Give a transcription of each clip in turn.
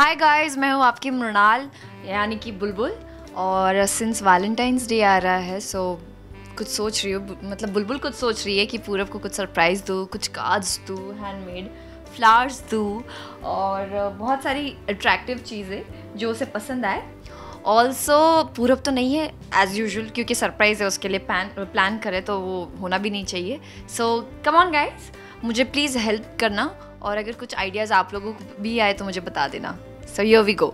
Hi guys, मैं हूँ आपकी मृणाल यानी कि बुलबुल। और सिंस वैलेंटाइंस डे आ रहा है कुछ सोच रही हूँ, मतलब बुलबुल कुछ सोच रही है कि पूरब को कुछ सरप्राइज़ दूँ, कुछ कार्ड्स दूँ, हैंडमेड फ्लावर्स दूँ और बहुत सारी अट्रैक्टिव चीज़ें जो उसे पसंद आए। ऑल्सो पूरब तो नहीं है एज़ यूजुअल, क्योंकि सरप्राइज़ है, उसके लिए प्लान करे तो वो होना भी नहीं चाहिए। सो कम ऑन गाइस, मुझे प्लीज़ हेल्प करना और अगर कुछ आइडियाज़ आप लोगों को भी आए तो मुझे बता देना। So here we go.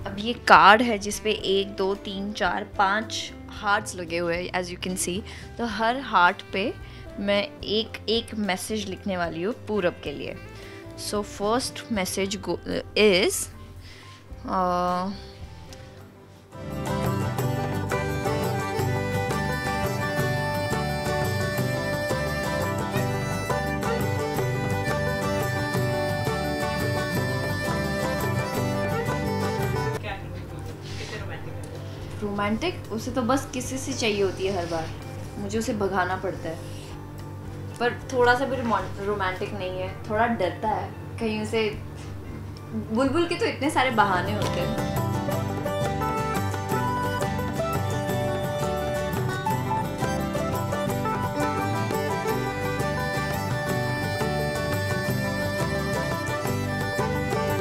अब ये कार्ड है जिसपे 1 2 3 4 5 हार्ट्स लगे हुए हैं एज यू कैन सी। तो हर हार्ट पे मैं एक एक मैसेज लिखने वाली हूँ पूरब के लिए। So first message is romantic. उसे तो बस किसी से चाहिए होती है हर बार, मुझे उसे भगाना पड़ता है। पर थोड़ा सा भी रोमांटिक नहीं है, थोड़ा डरता है कहीं उसे। बुलबुल के तो इतने सारे बहाने होते हैं।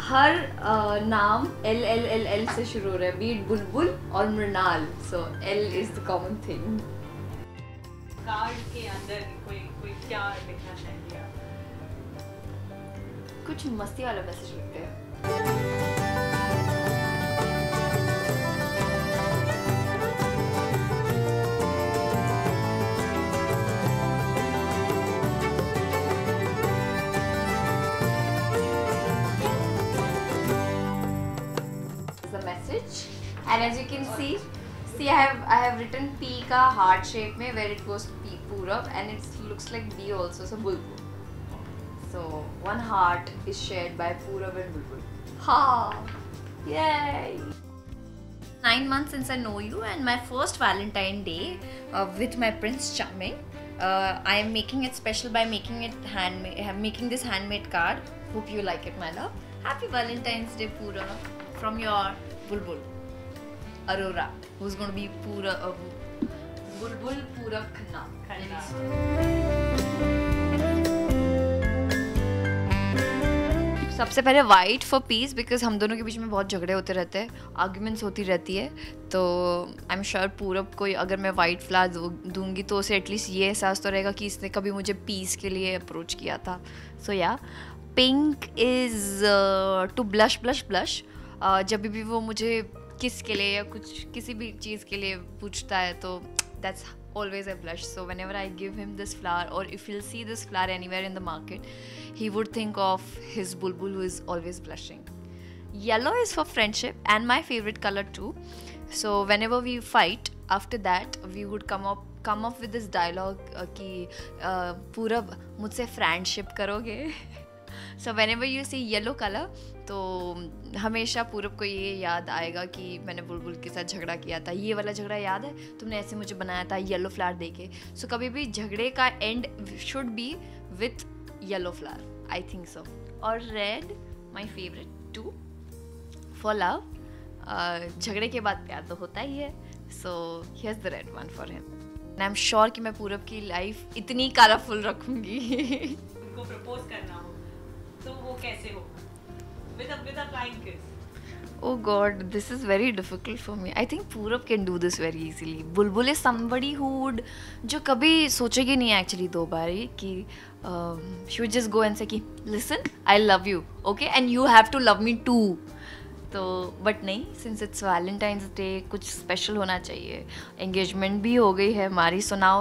हर नाम एल एल एल एल से शुरू हो रहा है, बीट बुलबुल और Mrinal. So L is the common thing. Card के अंदर कोई क्या लिखना चाहिए आप? कुछ मस्ती वाला मैसेज लिखते हैं। The message, and as you can see I have written P का heart shape में, where it goes P Purab, and it looks like B also, so Bulbul. So one heart is shared by Purab and Bulbul. Ha! Yay! 9 months since I know you, and my first Valentine Day with my Prince Charming. I am making it special by making this handmade card. Hope you like it, my love. Happy Valentine's Day, Purab. From your Bulbul Aurora, who's going to be Bulbul Purab Khanna. सबसे पहले white for piece, because हम दोनों के बीच में बहुत झगड़े होते रहते हैं, आर्ग्यूमेंट्स होती रहती है। तो आई एम श्योर पूरब को अगर मैं वाइट फ्लावर दूंगी तो उसे एटलीस्ट ये एहसास तो रहेगा कि इसने कभी मुझे पीस के लिए अप्रोच किया था। सो या पिंक इज़ टू ब्लश। जब भी वो मुझे किस के लिए या कुछ किसी भी चीज़ के लिए पूछता है तो that's always a blush. So whenever I give him this flower, or if he'll see this flower anywhere in the market, he would think of his Bulbul who is always blushing. Yellow is for friendship and my favorite color too. So whenever we fight, after that we would come up with this dialogue कि पूरब मुझसे friendship करोगे? So whenever you see yellow color, तो हमेशा पूरब को ये याद आएगा कि मैंने बुलबुल के साथ झगड़ा किया था। ये वाला झगड़ा याद है, तुमने ऐसे मुझे बनाया था येलो फ्लावर देके। सो कभी भी झगड़े का end should be with yellow flower, I think so. और red my favourite too for love. झगड़े के बाद प्यार तो होता ही है। So here's the red one for him. I am sure कि मैं पूरब की लाइफ इतनी कलरफुल रखूँगी। उनको प्रपोज करना हो तो वो कैसे होगा? with a flying kiss. Oh God, this is very difficult for me. I think Purab can do this very easily. Bulbul is somebody who would, जो कभी सोचेगी नहीं actually 2 बार कि she would just go and say कि listen, I love you, okay, and you have to love me too. तो but नहीं, since it's Valentine's Day कुछ special होना चाहिए। एंगेजमेंट भी हो गई है हमारी, so now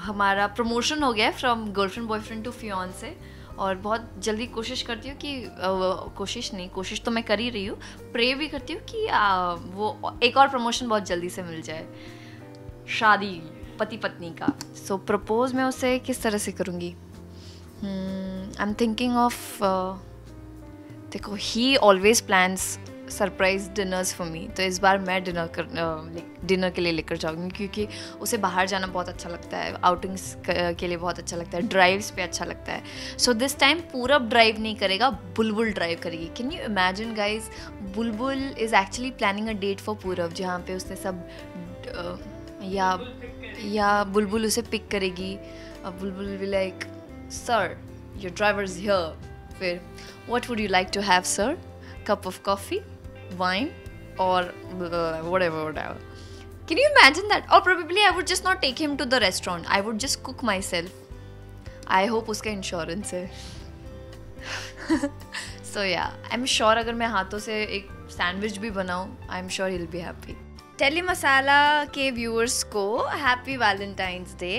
हमारा प्रमोशन हो गया है from girlfriend boyfriend to fiance. और बहुत जल्दी कोशिश करती हूँ कि कोशिश तो मैं कर ही रही हूँ, प्रे भी करती हूँ कि वो एक और प्रमोशन बहुत जल्दी से मिल जाए, शादी पति पत्नी का। सो प्रपोज मैं उसे किस तरह से करूँगी? आई एम थिंकिंग ऑफ, देखो ही always plans surprise dinners for me. तो इस बार मैं डिनर के लिए लेकर जाऊँगी, क्योंकि उसे बाहर जाना बहुत अच्छा लगता है, आउटिंग्स के लिए बहुत अच्छा लगता है, ड्राइव्स पे अच्छा लगता है। So this time Purab drive नहीं करेगा, बुलबुल ड्राइव करेगी। Can you imagine guys, Bulbul is actually planning a date for Purab, जहाँ पे उसने सब या बुलबुल उसे पिक करेगी। Bulbul will like, sir your driver is here. फिर what would you like to have sir, cup of coffee, wine, or whatever. Can you imagine that? Or probably I would just not take him to the restaurant. I would just cook myself. I hope उसका insurance है। So yeah, I'm sure अगर मैं हाथों से एक sandwich भी बनाऊँ, I'm sure he'll be happy. Telly masala के व्यूअर्स को हैप्पी वैलेंटाइंस डे।